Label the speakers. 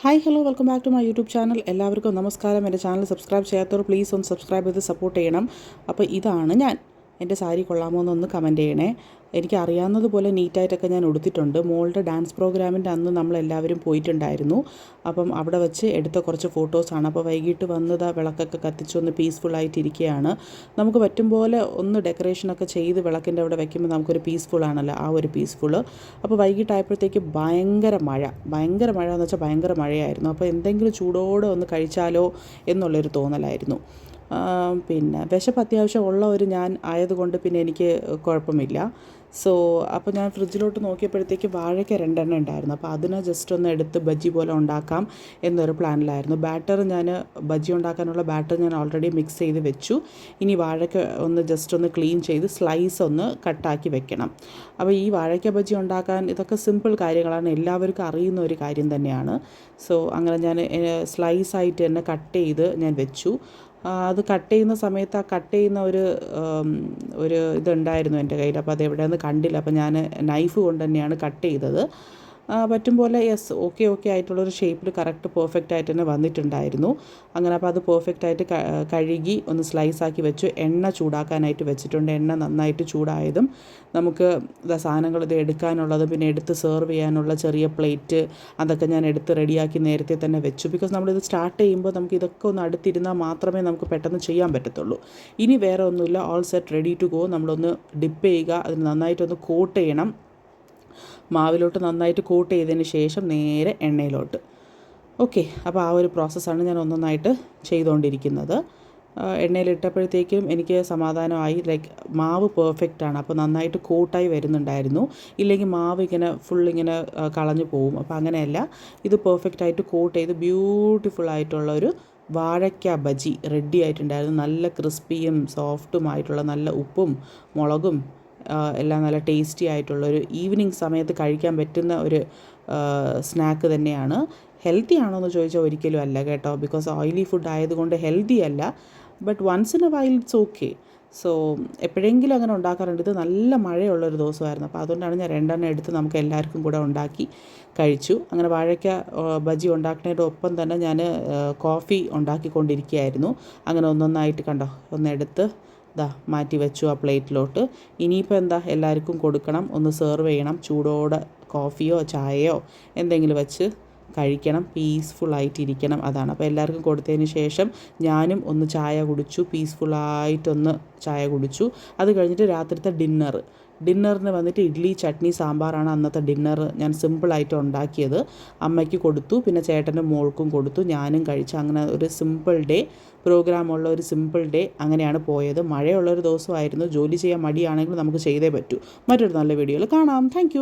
Speaker 1: Hi hello welcome back to my YouTube channel. എല്ലാവർക്കും നമസ്കാരം. എൻ്റെ ചാനൽ സബ്സ്ക്രൈബ് ചെയ്യാത്തവർ പ്ലീസ് ഒന്ന് സബ്സ്ക്രൈബ് ചെയ്ത് സപ്പോർട്ട് ചെയ്യണം. അപ്പോൾ ഇതാണ് ഞാൻ. എൻ്റെ സാരി കൊള്ളാമോ എന്നൊന്ന് കമൻറ്റ് ചെയ്യണേ. എനിക്ക് അറിയാവുന്നതുപോലെ നീറ്റായിട്ടൊക്കെ ഞാൻ ഉടുത്തിട്ടുണ്ട്. മോളുടെ ഡാൻസ് പ്രോഗ്രാമിൻ്റെ അന്ന് നമ്മളെല്ലാവരും പോയിട്ടുണ്ടായിരുന്നു. അപ്പം അവിടെ വെച്ച് എടുത്ത കുറച്ച് ഫോട്ടോസാണ്. അപ്പോൾ വൈകിട്ട് വന്നത് വിളക്കൊക്കെ കത്തിച്ചൊന്ന് പീസ്ഫുള്ളായിട്ടിരിക്കുകയാണ്. നമുക്ക് പറ്റും പോലെ ഒന്ന് ഡെക്കറേഷനൊക്കെ ചെയ്ത് വിളക്കിൻ്റെ അവിടെ വയ്ക്കുമ്പോൾ നമുക്കൊരു പീസ്ഫുള്ളാണല്ലോ, ആ ഒരു പീസ്ഫുള്ള്. അപ്പോൾ വൈകിട്ടായപ്പോഴത്തേക്ക് ഭയങ്കര മഴ എന്ന് വെച്ചാൽ ഭയങ്കര മഴയായിരുന്നു. അപ്പോൾ എന്തെങ്കിലും ചൂടോടെ ഒന്ന് കഴിച്ചാലോ എന്നുള്ളൊരു തോന്നലായിരുന്നു. പിന്നെ വിശപ്പ് അത്യാവശ്യം ഉള്ള ഒരു ഞാൻ ആയതുകൊണ്ട് പിന്നെ എനിക്ക് കുഴപ്പമില്ല. അപ്പോൾ ഞാൻ ഫ്രിഡ്ജിലോട്ട് നോക്കിയപ്പോഴത്തേക്ക് വാഴയ്ക്ക 2 എണ്ണം ഉണ്ടായിരുന്നു. അപ്പോൾ അതിനെ ജസ്റ്റ് ഒന്ന് എടുത്ത് ബജ്ജി പോലെ ഉണ്ടാക്കാം എന്നൊരു പ്ലാനിലായിരുന്നു. ബജ്ജി ഉണ്ടാക്കാനുള്ള ബാറ്റർ ഞാൻ ഓൾറെഡി മിക്സ് ചെയ്ത് വെച്ചു. ഇനി വാഴയ്ക്ക ഒന്ന് ജസ്റ്റ് ഒന്ന് ക്ലീൻ ചെയ്ത് സ്ലൈസ് ഒന്ന് കട്ടാക്കി വെക്കണം. അപ്പോൾ ഈ വാഴയ്ക്ക ബജ്ജി ഉണ്ടാക്കാൻ ഇതൊക്കെ സിമ്പിൾ കാര്യങ്ങളാണ്, എല്ലാവർക്കും അറിയുന്ന ഒരു കാര്യം തന്നെയാണ്. അങ്ങനെ ഞാൻ സ്ലൈസായിട്ട് തന്നെ കട്ട് ചെയ്ത് ഞാൻ വെച്ചു. അത് കട്ട് ചെയ്യുന്ന സമയത്ത് ആ കട്ട് ചെയ്യുന്ന ഒരു ഇതുണ്ടായിരുന്നു എൻ്റെ കയ്യിൽ. അപ്പോൾ അതെവിടെയെന്ന് കണ്ടില്ല. അപ്പോൾ ഞാൻ നൈഫ് കൊണ്ട് തന്നെയാണ് കട്ട് ചെയ്തത്. പറ്റും പോലെ ഓക്കെ ആയിട്ടുള്ളൊരു ഷേപ്പിൽ കറക്റ്റ് പെർഫെക്റ്റ് ആയിട്ട് തന്നെ വന്നിട്ടുണ്ടായിരുന്നു. അപ്പോൾ അത് പെർഫെക്റ്റായിട്ട് കഴുകി ഒന്ന് സ്ലൈസാക്കി വെച്ചു. എണ്ണ ചൂടാക്കാനായിട്ട് വെച്ചിട്ടുണ്ട്. എണ്ണ നന്നായിട്ട് ചൂടായതും നമുക്ക് സാധനങ്ങൾ ഇത് എടുക്കാനുള്ളതും പിന്നെ എടുത്ത് സെർവ് ചെയ്യാനുള്ള ചെറിയ പ്ലേറ്റ് അതൊക്കെ ഞാൻ എടുത്ത് റെഡിയാക്കി നേരത്തെ തന്നെ വെച്ചു. ബിക്കോസ് നമ്മളിത് സ്റ്റാർട്ട് ചെയ്യുമ്പോൾ നമുക്ക് ഇതൊക്കെ ഒന്ന് അടുത്തിരുന്നാൽ മാത്രമേ നമുക്ക് പെട്ടെന്ന് ചെയ്യാൻ പറ്റത്തുള്ളൂ. ഇനി വേറെ ഒന്നുമില്ല, all set ready to go. നമ്മളൊന്ന് ഡിപ്പ് ചെയ്യുക, അതിന് നന്നായിട്ടൊന്ന് കോട്ട് ചെയ്യണം. മാവിലോട്ട് നന്നായിട്ട് കോട്ട് ചെയ്തതിന് ശേഷം നേരെ എണ്ണയിലോട്ട്. ഓക്കെ, അപ്പോൾ ആ ഒരു പ്രോസസ്സാണ് ഞാൻ ഒന്നൊന്നായിട്ട് ചെയ്തുകൊണ്ടിരിക്കുന്നത്. എണ്ണയിലിട്ടപ്പോഴത്തേക്കും എനിക്ക് സമാധാനമായി. മാവ് പെർഫെക്റ്റാണ്. അപ്പോൾ നന്നായിട്ട് കോട്ടായി വരുന്നുണ്ടായിരുന്നു. ഇല്ലെങ്കിൽ മാവ് ഇങ്ങനെ കളഞ്ഞു പോവും. അപ്പോൾ അങ്ങനെയല്ല, ഇത് പെർഫെക്റ്റായിട്ട് കോട്ട് ചെയ്ത് ബ്യൂട്ടിഫുള്ളായിട്ടുള്ളൊരു വാഴയ്ക്ക ബജി റെഡി ആയിട്ടുണ്ടായിരുന്നു. നല്ല ക്രിസ്പിയും സോഫ്റ്റുമായിട്ടുള്ള, നല്ല ഉപ്പും മുളകും എല്ലാം നല്ല ടേസ്റ്റി ആയിട്ടുള്ളൊരു ഈവനിങ് സമയത്ത് കഴിക്കാൻ പറ്റുന്ന ഒരു സ്നാക്ക് തന്നെയാണ്. ഹെൽത്തി ആണോ എന്ന് ചോദിച്ചാൽ ഒരിക്കലും അല്ല കേട്ടോ. ബിക്കോസ് ഓയിലി ഫുഡ് ആയതുകൊണ്ട് ഹെൽത്തി അല്ല. But once in a while it's okay. എപ്പോഴെങ്കിലും അങ്ങനെ ഉണ്ടാക്കാറുണ്ട്. ഇത് നല്ല മഴയുള്ളൊരു ദിവസമായിരുന്നു. അപ്പോൾ അതുകൊണ്ടാണ് ഞാൻ 2 എണ്ണം എടുത്ത് നമുക്ക് എല്ലാവർക്കും കൂടെ ഉണ്ടാക്കി കഴിച്ചു. അങ്ങനെ വാഴയ്ക്ക ബജി ഉണ്ടാക്കുന്നതിൻ്റെ ഒപ്പം തന്നെ ഞാൻ കോഫി ഉണ്ടാക്കിക്കൊണ്ടിരിക്കുകയായിരുന്നു. അങ്ങനെ ഒന്നൊന്നായിട്ട് കണ്ടോ ഒന്നെടുത്ത് മാറ്റി വെച്ചു ആ പ്ലേറ്റിലോട്ട്. ഇനിയിപ്പോൾ എല്ലാവർക്കും കൊടുക്കണം, ഒന്ന് സെർവ് ചെയ്യണം. ചൂടോടെ കോഫിയോ ചായയോ എന്തെങ്കിലും വെച്ച് കഴിക്കണം, പീസ്ഫുള്ളായിട്ടിരിക്കണം. അതാണ്. അപ്പോൾ എല്ലാവർക്കും കൊടുത്തതിന് ശേഷം ഞാനും ഒന്ന് ചായ കുടിച്ചു, പീസ്ഫുള്ളായിട്ടൊന്ന് ചായ കുടിച്ചു. അത് കഴിഞ്ഞിട്ട് രാത്രിത്തെ ഡിന്നറിന് വന്നിട്ട് ഇഡ്ഡലി ചട്നി സാമ്പാറാണ് അന്നത്തെ ഡിന്നർ. ഞാൻ സിമ്പിളായിട്ട് ഉണ്ടാക്കിയത്. അമ്മയ്ക്ക് കൊടുത്തു, പിന്നെ ചേട്ടനും മോൾക്കും കൊടുത്തു, ഞാനും കഴിച്ചു. അങ്ങനെ ഒരു സിമ്പിൾ ഡേ, പ്രോഗ്രാമുള്ള ഒരു സിമ്പിൾ ഡേ അങ്ങനെയാണ് പോയത്. മഴയുള്ളൊരു ദിവസമായിരുന്നു. ജോലി ചെയ്യാൻ മടിയാണെങ്കിലും നമുക്ക് ചെയ്തേ പറ്റൂ. മറ്റൊരു നല്ല വീഡിയോയിൽ കാണാം. താങ്ക്